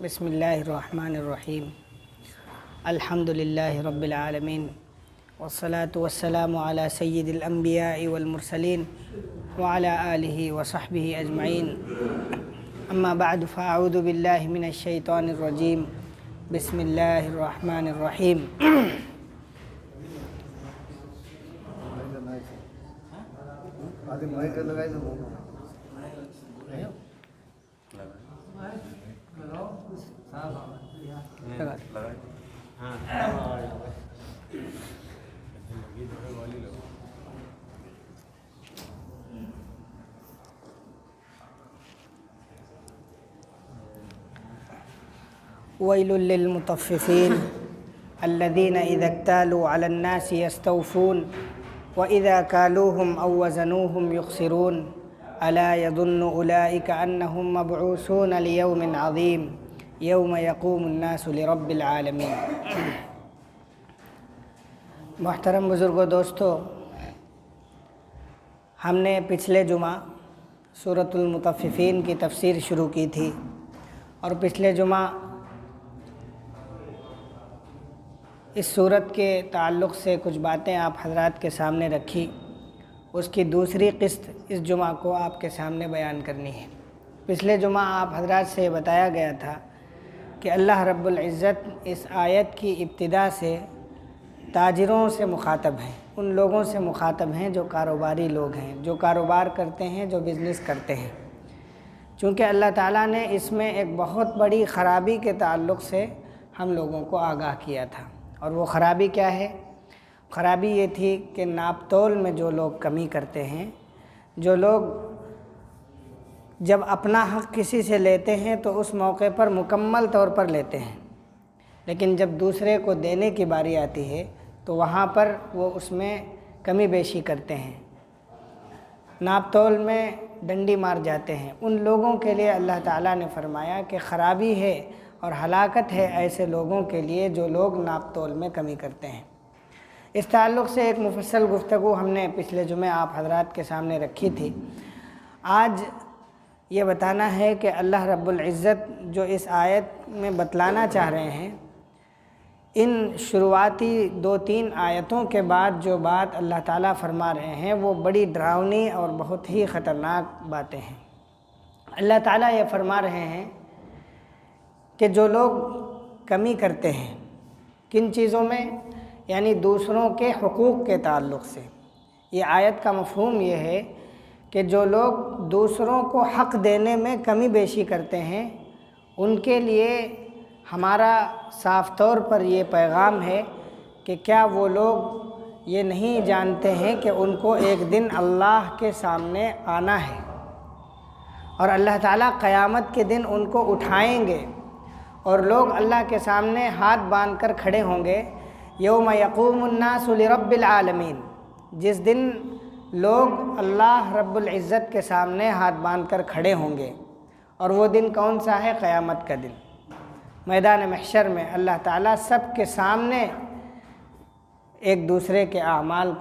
بسم اللہ الرحمن الرحیم الحمد للہ رب العالمین والصلاة والسلام علی سید الانبیاء والمرسلین وعلی آلہ وصحبہ اجمعین اما بعد فاعوذ باللہ من الشیطان الرجیم بسم اللہ الرحمن الرحیم ویل للمطففین الذین اذا اکتالوا علی الناس یستوفون واذا کالوہم او وزنوہم یخسرون الا یظن اولئک انہم مبعوثون لیوم عظیم یوم یقوم الناس لرب العالمین۔ محترم بزرگوں، دوستو، ہم نے پچھلے جمعہ سورۃ المطففین کی تفسیر شروع کی تھی اور پچھلے جمعہ اس سورت کے تعلق سے کچھ باتیں آپ حضرات کے سامنے رکھی۔ اس کی دوسری قسط اس جمعہ کو آپ کے سامنے بیان کرنی ہے۔ پچھلے جمعہ آپ حضرات سے بتایا گیا تھا کہ اللہ رب العزت اس آیت کی ابتدا سے تاجروں سے مخاطب ہیں، ان لوگوں سے مخاطب ہیں جو کاروباری لوگ ہیں، جو کاروبار کرتے ہیں، جو بزنس کرتے ہیں، چونکہ اللہ تعالیٰ نے اس میں ایک بہت بڑی خرابی کے تعلق سے ہم لوگوں کو آگاہ کیا تھا۔ اور وہ خرابی کیا ہے؟ خرابی یہ تھی کہ ناپ تول میں جو لوگ کمی کرتے ہیں، جو لوگ جب اپنا حق کسی سے لیتے ہیں تو اس موقع پر مکمل طور پر لیتے ہیں، لیکن جب دوسرے کو دینے کی باری آتی ہے تو وہاں پر وہ اس میں کمی بیشی کرتے ہیں، ناپ تول میں ڈنڈی مار جاتے ہیں۔ ان لوگوں کے لیے اللہ تعالیٰ نے فرمایا کہ خرابی ہے اور ہلاکت ہے ایسے لوگوں کے لیے جو لوگ ناپ تول میں کمی کرتے ہیں۔ اس تعلق سے ایک مفصل گفتگو ہم نے پچھلے جمعے آپ حضرات کے سامنے رکھی تھی۔ آج یہ بتانا ہے کہ اللہ رب العزت جو اس آیت میں بتلانا چاہ رہے ہیں، ان شروعاتی 2-3 آیتوں کے بعد جو بات اللہ تعالیٰ فرما رہے ہیں وہ بڑی ڈراؤنی اور بہت ہی خطرناک باتیں ہیں۔ اللہ تعالیٰ یہ فرما رہے ہیں کہ جو لوگ کمی کرتے ہیں کن چیزوں میں، یعنی دوسروں کے حقوق کے تعلق سے۔ یہ آیت کا مفہوم یہ ہے کہ جو لوگ دوسروں کو حق دینے میں کمی بیشی کرتے ہیں، ان کے لیے ہمارا صاف طور پر یہ پیغام ہے کہ کیا وہ لوگ یہ نہیں جانتے ہیں کہ ان کو ایک دن اللہ کے سامنے آنا ہے اور اللہ تعالیٰ قیامت کے دن ان کو اٹھائیں گے اور لوگ اللہ کے سامنے ہاتھ باندھ کر کھڑے ہوں گے۔ یوم یقوم الناس لرب العالمین، جس دن لوگ اللہ رب العزت کے سامنے ہاتھ باندھ کر کھڑے ہوں گے۔ اور وہ دن کون سا ہے؟ قیامت کا دن۔ میدان محشر میں اللہ تعالیٰ سب کے سامنے ایک دوسرے کے اعمال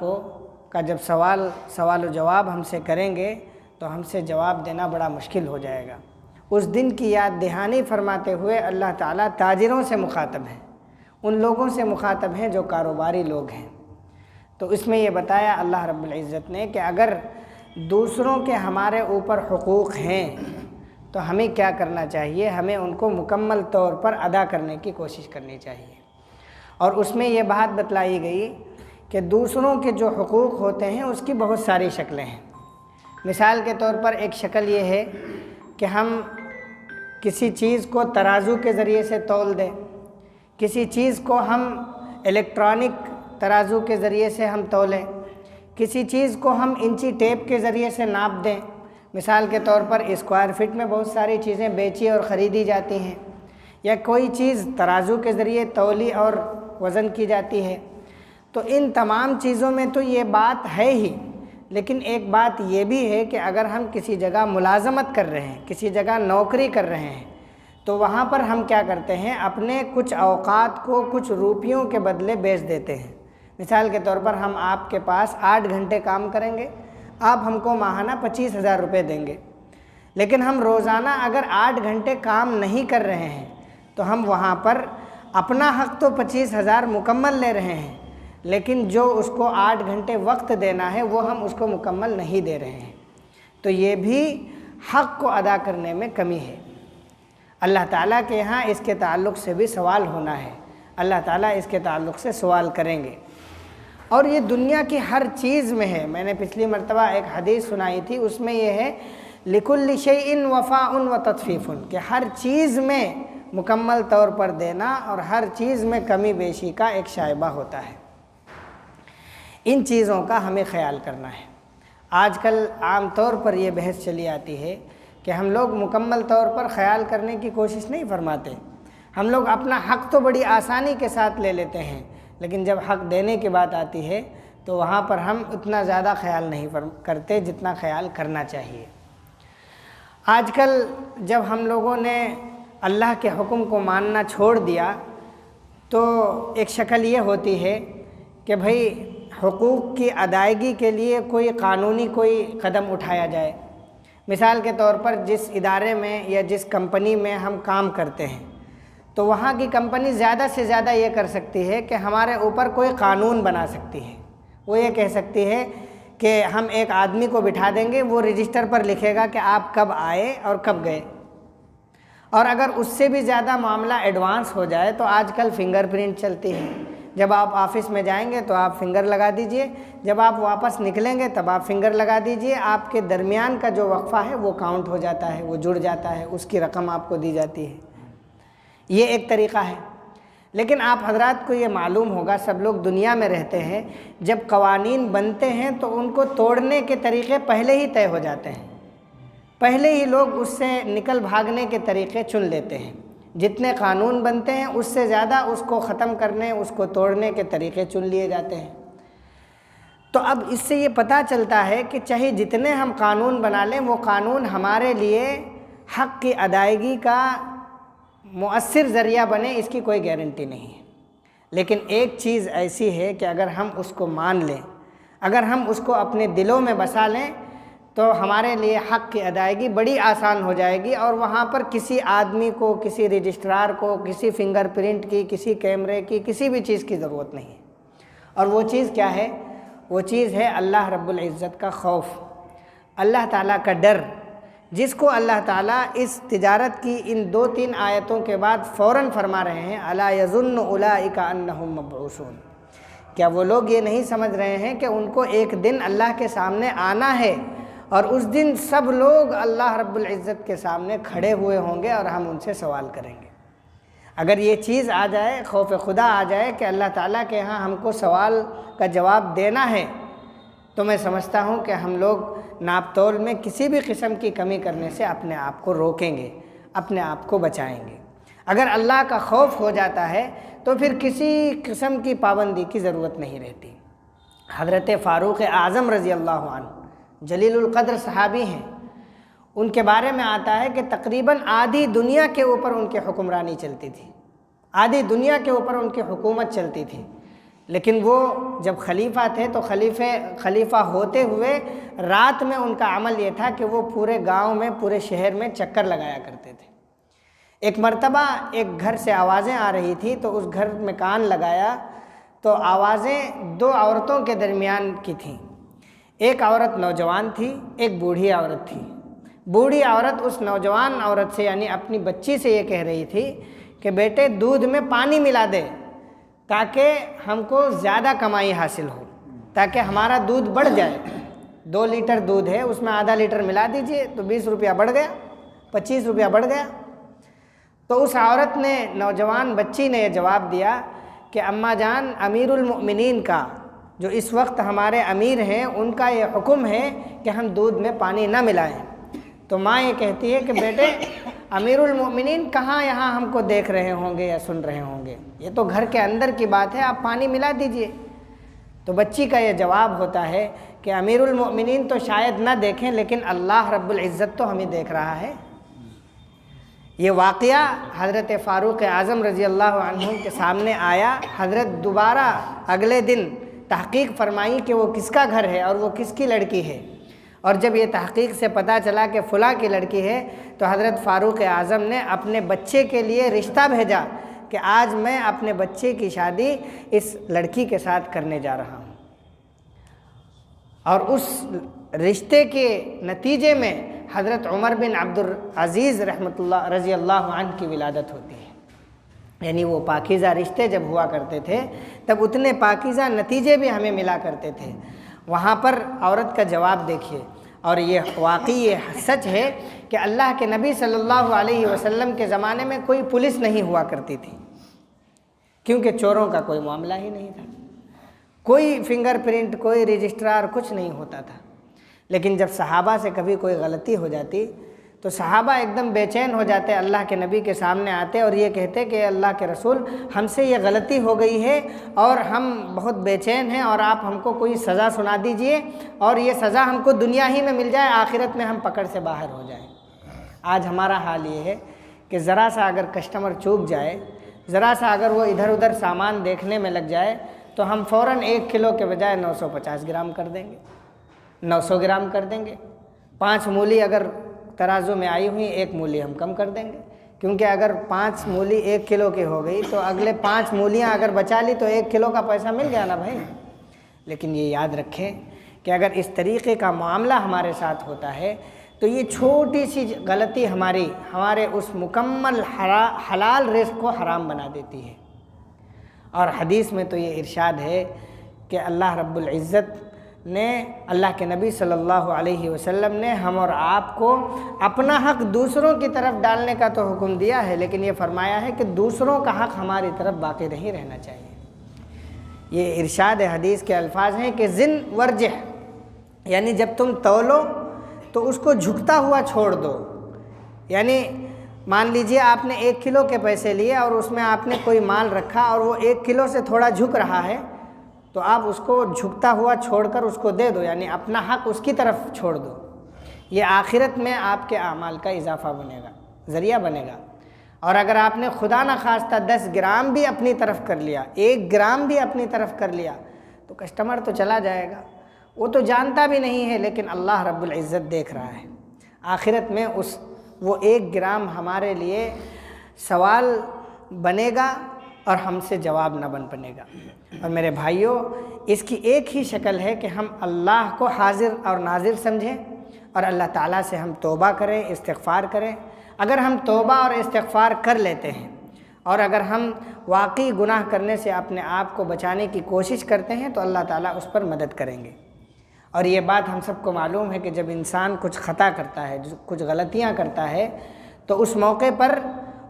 کا جب سوال و جواب ہم سے کریں گے تو ہم سے جواب دینا بڑا مشکل ہو جائے گا۔ اس دن کی یاد دہانی فرماتے ہوئے اللہ تعالیٰ تاجروں سے مخاطب ہیں، ان لوگوں سے مخاطب ہیں جو کاروباری لوگ ہیں۔ تو اس میں یہ بتایا اللہ رب العزت نے کہ اگر دوسروں کے ہمارے اوپر حقوق ہیں تو ہمیں کیا کرنا چاہیے؟ ہمیں ان کو مکمل طور پر ادا کرنے کی کوشش کرنی چاہیے۔ اور اس میں یہ بات بتلائی گئی کہ دوسروں کے جو حقوق ہوتے ہیں اس کی بہت ساری شکلیں ہیں۔ مثال کے طور پر ایک شکل یہ ہے کہ ہم کسی چیز کو ترازو کے ذریعے سے تول دیں، کسی چیز کو ہم الیکٹرانک ترازو کے ذریعے سے ہم تولیں، کسی چیز کو ہم انچی ٹیپ کے ذریعے سے ناپ دیں۔ مثال کے طور پر اسکوائر فٹ میں بہت ساری چیزیں بیچی اور خریدی جاتی ہیں، یا کوئی چیز ترازو کے ذریعے تولی اور وزن کی جاتی ہے۔ تو ان تمام چیزوں میں تو یہ بات ہے ہی، لیکن ایک بات یہ بھی ہے کہ اگر ہم کسی جگہ ملازمت کر رہے ہیں، کسی جگہ نوکری کر رہے ہیں، تو وہاں پر ہم کیا کرتے ہیں؟ اپنے کچھ اوقات کو کچھ روپیوں کے بدلے بیچ دیتے ہیں۔ مثال کے طور پر ہم آپ کے پاس 8 گھنٹے کام کریں گے، آپ ہم کو ماہانہ 25,000 روپے دیں گے، لیکن ہم روزانہ اگر 8 گھنٹے کام نہیں کر رہے ہیں تو ہم وہاں پر اپنا حق تو 25,000 مکمل لے رہے ہیں، لیکن جو اس کو 8 گھنٹے وقت دینا ہے وہ ہم اس کو مکمل نہیں دے رہے ہیں، تو یہ بھی حق کو ادا کرنے میں کمی ہے۔ اللہ تعالیٰ کے یہاں اس کے تعلق سے بھی سوال ہونا ہے، اللہ تعالیٰ اس کے تعلق سے سوال کریں گے۔ اور یہ دنیا کی ہر چیز میں ہے، میں نے پچھلی مرتبہ ایک حدیث سنائی تھی، اس میں یہ ہے لِكُلِّ شَيْءٍ وَفَاءٌ وَتَطْفِيفٌ کہ ہر چیز میں مکمل طور پر دینا اور ہر چیز میں کمی بیشی کا ایک شائبہ ہوتا ہے۔ ان چیزوں کا ہمیں خیال کرنا ہے۔ آج کل عام طور پر یہ بحث چلی آتی ہے کہ ہم لوگ مکمل طور پر خیال کرنے کی کوشش نہیں فرماتے، ہم لوگ اپنا حق تو بڑی آسانی کے ساتھ لے لیتے ہیں، لیکن جب حق دینے کی بات آتی ہے تو وہاں پر ہم اتنا زیادہ خیال نہیں کرتے جتنا خیال کرنا چاہیے۔ آج کل جب ہم لوگوں نے اللہ کے حکم کو ماننا چھوڑ دیا تو ایک شکل یہ ہوتی ہے کہ بھئی حقوق کی ادائیگی کے لیے کوئی قانونی کوئی قدم اٹھایا جائے۔ مثال کے طور پر جس ادارے میں یا جس کمپنی میں ہم کام کرتے ہیں تو وہاں کی کمپنی زیادہ سے زیادہ یہ کر سکتی ہے کہ ہمارے اوپر کوئی قانون بنا سکتی ہے۔ وہ یہ کہہ سکتی ہے کہ ہم ایک آدمی کو بٹھا دیں گے، وہ رجسٹر پر لکھے گا کہ آپ کب آئے اور کب گئے، اور اگر اس سے بھی زیادہ معاملہ ایڈوانس ہو جائے تو آج کل فنگر پرنٹ چلتی ہے۔ جب آپ آفس میں جائیں گے تو آپ فنگر لگا دیجئے، جب آپ واپس نکلیں گے تب آپ فنگر لگا دیجئے، آپ کے درمیان کا جو وقفہ ہے وہ کاؤنٹ ہو جاتا ہے، وہ جڑ جاتا ہے، اس کی رقم آپ کو دی جاتی ہے۔ یہ ایک طریقہ ہے، لیکن آپ حضرات کو یہ معلوم ہوگا، سب لوگ دنیا میں رہتے ہیں، جب قوانین بنتے ہیں تو ان کو توڑنے کے طریقے پہلے ہی طے ہو جاتے ہیں، پہلے ہی لوگ اس سے نکل بھاگنے کے طریقے چن لیتے ہیں۔ جتنے قانون بنتے ہیں اس سے زیادہ اس کو ختم کرنے، اس کو توڑنے کے طریقے چن لیے جاتے ہیں۔ تو اب اس سے یہ پتہ چلتا ہے کہ چاہے جتنے ہم قانون بنا لیں، وہ قانون ہمارے لیے حق کی ادائیگی کا مؤثر ذریعہ بنے، اس کی کوئی گارنٹی نہیں ہے۔ لیکن ایک چیز ایسی ہے کہ اگر ہم اس کو مان لیں، اگر ہم اس کو اپنے دلوں میں بسا لیں تو ہمارے لیے حق کی ادائیگی بڑی آسان ہو جائے گی، اور وہاں پر کسی آدمی کو، کسی رجسٹرار کو، کسی فنگر پرنٹ کی، کسی کیمرے کی، کسی بھی چیز کی ضرورت نہیں ہے۔ اور وہ چیز کیا ہے؟ وہ چیز ہے اللہ رب العزت کا خوف، اللہ تعالیٰ کا ڈر، جس کو اللہ تعالیٰ اس تجارت کی ان 2-3 آیتوں کے بعد فوراً فرما رہے ہیں، الا یظن اولئک انہم مبعوثون۔ کیا وہ لوگ یہ نہیں سمجھ رہے ہیں کہ ان کو ایک دن اللہ کے سامنے آنا ہے، اور اس دن سب لوگ اللہ رب العزت کے سامنے کھڑے ہوئے ہوں گے اور ہم ان سے سوال کریں گے۔ اگر یہ چیز آ جائے، خوف خدا آ جائے کہ اللہ تعالیٰ کے ہاں ہم کو سوال کا جواب دینا ہے، تو میں سمجھتا ہوں کہ ہم لوگ ناپ تول میں کسی بھی قسم کی کمی کرنے سے اپنے آپ کو روکیں گے، اپنے آپ کو بچائیں گے۔ اگر اللہ کا خوف ہو جاتا ہے تو پھر کسی قسم کی پابندی کی ضرورت نہیں رہتی۔ حضرت فاروق اعظم رضی اللہ عنہ جلیل القدر صحابی ہیں، ان کے بارے میں آتا ہے کہ تقریباً آدھی دنیا کے اوپر ان کی حکمرانی چلتی تھی، آدھی دنیا کے اوپر ان کی حکومت چلتی تھی، لیکن وہ جب خلیفہ تھے تو خلیفہ ہوتے ہوئے رات میں ان کا عمل یہ تھا کہ وہ پورے گاؤں میں، پورے شہر میں چکر لگایا کرتے تھے۔ ایک مرتبہ ایک گھر سے آوازیں آ رہی تھی تو اس گھر میں کان لگایا تو آوازیں 2 عورتوں کے درمیان کی تھیں۔ ایک عورت نوجوان تھی، ایک بوڑھی عورت تھی۔ بوڑھی عورت اس نوجوان عورت سے یعنی اپنی بچی سے یہ کہہ رہی تھی کہ بیٹے دودھ میں پانی ملا دے تاکہ ہم کو زیادہ کمائی حاصل ہو، تاکہ ہمارا دودھ بڑھ جائے۔ 2 لیٹر دودھ ہے، اس میں آدھا لیٹر ملا دیجئے تو 20 روپیہ بڑھ گیا، 25 روپیہ بڑھ گیا۔ تو اس عورت نے، نوجوان بچی نے یہ جواب دیا کہ اماں جان، امیر المؤمنین کا، جو اس وقت ہمارے امیر ہیں، ان کا یہ حکم ہے کہ ہم دودھ میں پانی نہ ملائیں۔ تو ماں یہ کہتی ہے کہ بیٹے امیر المؤمنین کہاں یہاں ہم کو دیکھ رہے ہوں گے یا سن رہے ہوں گے، یہ تو گھر کے اندر کی بات ہے، آپ پانی ملا دیجئے۔ تو بچی کا یہ جواب ہوتا ہے کہ امیر المؤمنین تو شاید نہ دیکھیں، لیکن اللہ رب العزت تو ہمیں دیکھ رہا ہے۔ یہ واقعہ حضرت فاروق اعظم رضی اللہ عنہ کے سامنے آیا۔ حضرت دوبارہ اگلے دن تحقیق فرمائی کہ وہ کس کا گھر ہے اور وہ کس کی لڑکی ہے، اور جب یہ تحقیق سے پتہ چلا کہ فلاں کی لڑکی ہے تو حضرت فاروق اعظم نے اپنے بچے کے لیے رشتہ بھیجا کہ آج میں اپنے بچے کی شادی اس لڑکی کے ساتھ کرنے جا رہا ہوں، اور اس رشتے کے نتیجے میں حضرت عمر بن عبد العزیز رضی اللہ عنہ کی ولادت ہوتی ہے۔ یعنی وہ پاکیزہ رشتے جب ہوا کرتے تھے تب اتنے پاکیزہ نتیجے بھی ہمیں ملا کرتے تھے۔ وہاں پر عورت کا جواب دیکھیے، اور یہ واقعی یہ سچ ہے کہ اللہ کے نبی صلی اللہ علیہ وسلم کے زمانے میں کوئی پولیس نہیں ہوا کرتی تھی، کیونکہ چوروں کا کوئی معاملہ ہی نہیں تھا، کوئی فنگر پرنٹ، کوئی رجسٹرار، کچھ نہیں ہوتا تھا۔ لیکن جب صحابہ سے کبھی کوئی غلطی ہو جاتی تو صحابہ ایک دم بے چین ہو جاتے، اللہ کے نبی کے سامنے آتے اور یہ کہتے کہ اللہ کے رسول، ہم سے یہ غلطی ہو گئی ہے اور ہم بہت بے چین ہیں، اور آپ ہم کو کوئی سزا سنا دیجئے، اور یہ سزا ہم کو دنیا ہی میں مل جائے، آخرت میں ہم پکڑ سے باہر ہو جائیں۔ آج ہمارا حال یہ ہے کہ ذرا سا اگر کسٹمر چوک جائے، ذرا سا اگر وہ ادھر ادھر سامان دیکھنے میں لگ جائے تو ہم فوراً 1 کلو کے بجائے 950 گرام کر دیں گے، 900 گرام کر دیں گے۔ 5 مولی اگر ترازو میں آئی ہوئی، 1 مولی ہم کم کر دیں گے، کیونکہ اگر 5 مولی 1 کلو کی ہو گئی تو اگلے 5 مولیاں اگر بچا لی تو 1 کلو کا پیسہ مل گیا نا بھائی۔ لیکن یہ یاد رکھیں کہ اگر اس طریقے کا معاملہ ہمارے ساتھ ہوتا ہے تو یہ چھوٹی سی غلطی ہمارے اس مکمل حلال رزق کو حرام بنا دیتی ہے۔ اور حدیث میں تو یہ ارشاد ہے کہ اللہ رب العزت نے، اللہ کے نبی صلی اللہ علیہ وسلم نے ہم اور آپ کو اپنا حق دوسروں کی طرف ڈالنے کا تو حکم دیا ہے، لیکن یہ فرمایا ہے کہ دوسروں کا حق ہماری طرف باقی نہیں رہنا چاہیے۔ یہ ارشاد حدیث کے الفاظ ہیں کہ زن ورجح، یعنی جب تم تولو تو اس کو جھکتا ہوا چھوڑ دو۔ یعنی مان لیجئے آپ نے 1 کلو کے پیسے لیے اور اس میں آپ نے کوئی مال رکھا اور وہ 1 کلو سے تھوڑا جھک رہا ہے، تو آپ اس کو جھکتا ہوا چھوڑ کر اس کو دے دو، یعنی اپنا حق اس کی طرف چھوڑ دو۔ یہ آخرت میں آپ کے اعمال کا اضافہ بنے گا، ذریعہ بنے گا۔ اور اگر آپ نے خدا نخواستہ 10 گرام بھی اپنی طرف کر لیا، 1 گرام بھی اپنی طرف کر لیا، تو کسٹمر تو چلا جائے گا، وہ تو جانتا بھی نہیں ہے، لیکن اللہ رب العزت دیکھ رہا ہے۔ آخرت میں وہ 1 گرام ہمارے لیے سوال بنے گا اور ہم سے جواب نہ بن پنے گا۔ اور میرے بھائیوں، اس کی ایک ہی شکل ہے کہ ہم اللہ کو حاضر اور ناظر سمجھیں اور اللہ تعالیٰ سے ہم توبہ کریں، استغفار کریں۔ اگر ہم توبہ اور استغفار کر لیتے ہیں اور اگر ہم واقعی گناہ کرنے سے اپنے آپ کو بچانے کی کوشش کرتے ہیں تو اللہ تعالیٰ اس پر مدد کریں گے۔ اور یہ بات ہم سب کو معلوم ہے کہ جب انسان کچھ خطا کرتا ہے، کچھ غلطیاں کرتا ہے، تو اس موقع پر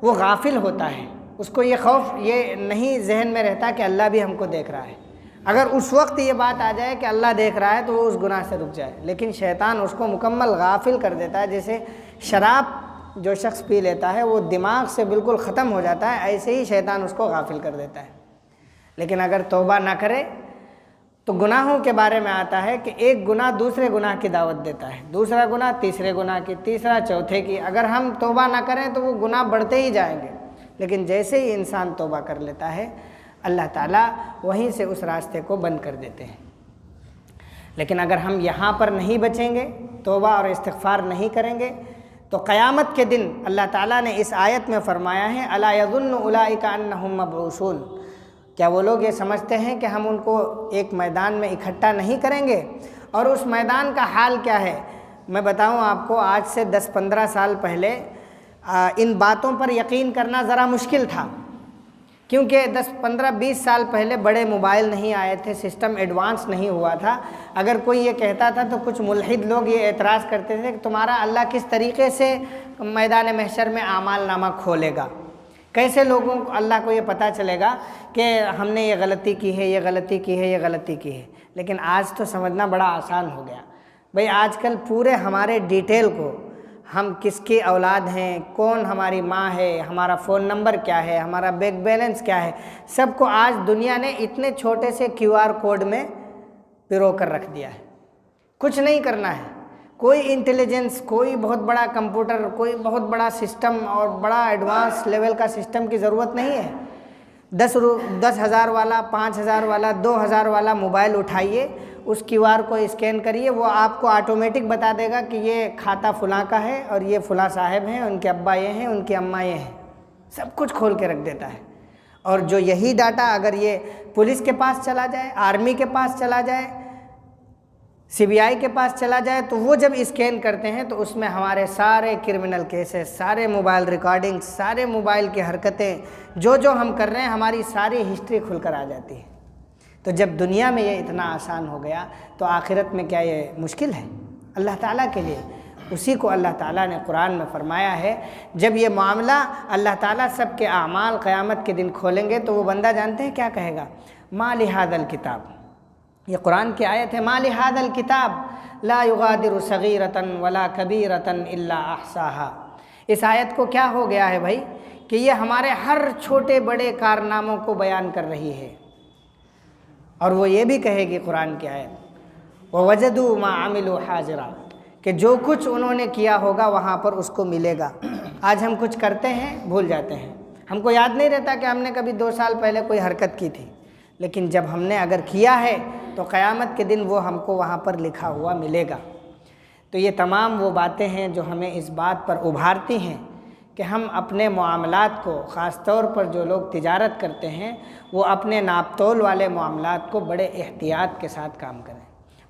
وہ غافل ہوتا ہے، اس کو یہ خوف یہ نہیں ذہن میں رہتا کہ اللہ بھی ہم کو دیکھ رہا ہے۔ اگر اس وقت یہ بات آ جائے کہ اللہ دیکھ رہا ہے تو وہ اس گناہ سے رک جائے، لیکن شیطان اس کو مکمل غافل کر دیتا ہے۔ جیسے شراب جو شخص پی لیتا ہے وہ دماغ سے بالکل ختم ہو جاتا ہے، ایسے ہی شیطان اس کو غافل کر دیتا ہے۔ لیکن اگر توبہ نہ کرے تو گناہوں کے بارے میں آتا ہے کہ ایک گناہ دوسرے گناہ کی دعوت دیتا ہے، دوسرا گناہ تیسرے گناہ کی، تیسرا چوتھے کی۔ اگر ہم توبہ نہ کریں تو وہ گناہ بڑھتے ہی جائیں گے، لیکن جیسے ہی انسان توبہ کر لیتا ہے اللہ تعالیٰ وہیں سے اس راستے کو بند کر دیتے ہیں۔ لیکن اگر ہم یہاں پر نہیں بچیں گے، توبہ اور استغفار نہیں کریں گے، تو قیامت کے دن اللہ تعالیٰ نے اس آیت میں فرمایا ہے الا یظن اولئک انہم مبعوثون، کیا وہ لوگ یہ سمجھتے ہیں کہ ہم ان کو ایک میدان میں اکٹھا نہیں کریں گے؟ اور اس میدان کا حال کیا ہے میں بتاؤں آپ کو۔ آج سے 10-15 سال پہلے ان باتوں پر یقین کرنا ذرا مشکل تھا، کیونکہ 10-15-20 سال پہلے بڑے موبائل نہیں آئے تھے، سسٹم ایڈوانس نہیں ہوا تھا۔ اگر کوئی یہ کہتا تھا تو کچھ ملحد لوگ یہ اعتراض کرتے تھے کہ تمہارا اللہ کس طریقے سے میدان محشر میں اعمال نامہ کھولے گا، کیسے لوگوں کو اللہ کو یہ پتہ چلے گا کہ ہم نے یہ غلطی کی ہے، یہ غلطی کی ہے، یہ غلطی کی ہے۔ لیکن آج تو سمجھنا بڑا آسان ہو گیا بھئی۔ آج کل پورے ہمارے ڈیٹیل کو، ہم کس کی اولاد ہیں، کون ہماری ماں ہے، ہمارا فون نمبر کیا ہے، ہمارا بینک بیلنس کیا ہے، سب کو آج دنیا نے اتنے چھوٹے سے QR کوڈ میں پرو کر رکھ دیا ہے۔ کچھ نہیں کرنا ہے، کوئی انٹیلیجنس، کوئی بہت بڑا کمپیوٹر، کوئی بہت بڑا سسٹم اور بڑا ایڈوانس لیول کا سسٹم کی ضرورت نہیں ہے۔ 10,000 والا، 5,000 والا، 2,000 والا موبائل اٹھائیے، اس QR کو اسکین کریے، وہ آپ کو آٹومیٹک بتا دے گا کہ یہ کھاتا فلاں کا ہے اور یہ فلاں صاحب ہیں، ان کے ابا یہ ہیں، ان کی اماں یہ ہیں، سب کچھ کھول کے رکھ دیتا ہے۔ اور جو یہی ڈاٹا اگر یہ پولیس کے پاس چلا جائے، آرمی کے پاس چلا جائے، CBI کے پاس چلا جائے، تو وہ جب اسکین کرتے ہیں تو اس میں ہمارے سارے کرمنل کیسز، سارے موبائل ریکارڈنگ، سارے موبائل کی حرکتیں، جو ہم کر رہے ہیں، ہماری ساری ہسٹری کھل کر آ جاتی ہے۔ تو جب دنیا میں یہ اتنا آسان ہو گیا تو آخرت میں کیا یہ مشکل ہے اللہ تعالیٰ کے لیے؟ اسی کو اللہ تعالیٰ نے قرآن میں فرمایا ہے، جب یہ معاملہ اللہ تعالیٰ سب کے اعمال قیامت کے دن کھولیں گے تو وہ بندہ جانتے ہیں کیا کہے گا؟ ما لہذا الکتاب، یہ قرآن کی آیت ہے، ما لہذا الکتاب لا یغادر صغیرۃ ولا کبیرۃ الا احصاها۔ اس آیت کو کیا ہو گیا ہے بھائی کہ یہ ہمارے ہر چھوٹے بڑے کارناموں کو بیان کر رہی ہے۔ اور وہ یہ بھی کہے گی قرآن کی آیت، وَوَجَدُوا مَا عَمِلُوا حَاضِرًا، کہ جو کچھ انہوں نے کیا ہوگا وہاں پر اس کو ملے گا۔ آج ہم کچھ کرتے ہیں بھول جاتے ہیں، ہم کو یاد نہیں رہتا کہ ہم نے کبھی 2 سال پہلے کوئی حرکت کی تھی، لیکن جب ہم نے اگر کیا ہے تو قیامت کے دن وہ ہم کو وہاں پر لکھا ہوا ملے گا۔ تو یہ تمام وہ باتیں ہیں جو ہمیں اس بات پر ابھارتی ہیں کہ ہم اپنے معاملات کو، خاص طور پر جو لوگ تجارت کرتے ہیں، وہ اپنے ناپ تول والے معاملات کو بڑے احتیاط کے ساتھ کام کریں،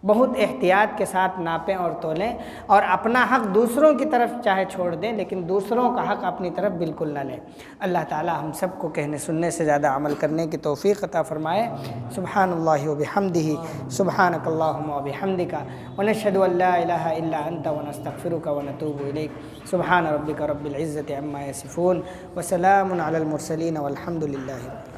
بہت احتیاط کے ساتھ ناپیں اور تولیں، اور اپنا حق دوسروں کی طرف چاہے چھوڑ دیں لیکن دوسروں کا حق اپنی طرف بالکل نہ لیں۔ اللہ تعالی ہم سب کو کہنے سننے سے زیادہ عمل کرنے کی توفیق عطا فرمائے۔ سبحان اللہ وبحمدہ، سبحانک اللہم وبحمدک، ونشہد ان لا الہ الا انت ونستغفرک ونتوب الیک۔ سبحان ربک رب العزۃ عما یصفون، وسلام علی المرسلین والحمد للہ۔